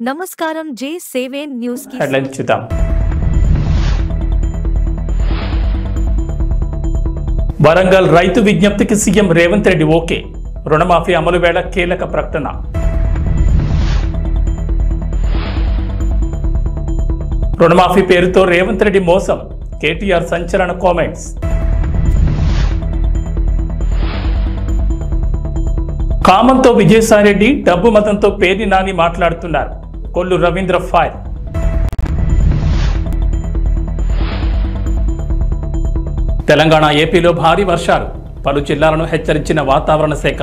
నమస్కారం J7 news కి headline చూద్దాం. వరంగల్ రైతు విజ్ఞప్తికి సీఎం రేవంత్ రెడ్డి ఓకే. రుణమాఫీ అమలు వేళ కీలక ప్రకటన. రుణమాఫీ పేరుతో రేవంత్ రెడ్డి మోసం. కేటీఆర్ సంచలన కామెంట్స్. కామంతో విజయసాయిరెడ్డి, డబ్బు మతంతో పేర్ని నాని మాట్లాడుతున్నారు. కొల్లు రవీంద్ర ఫైర్. తెలంగాణ ఏపీలో భారీ వర్షాలు. పలు జిల్లాలను హెచ్చరించిన వాతావరణ శాఖ.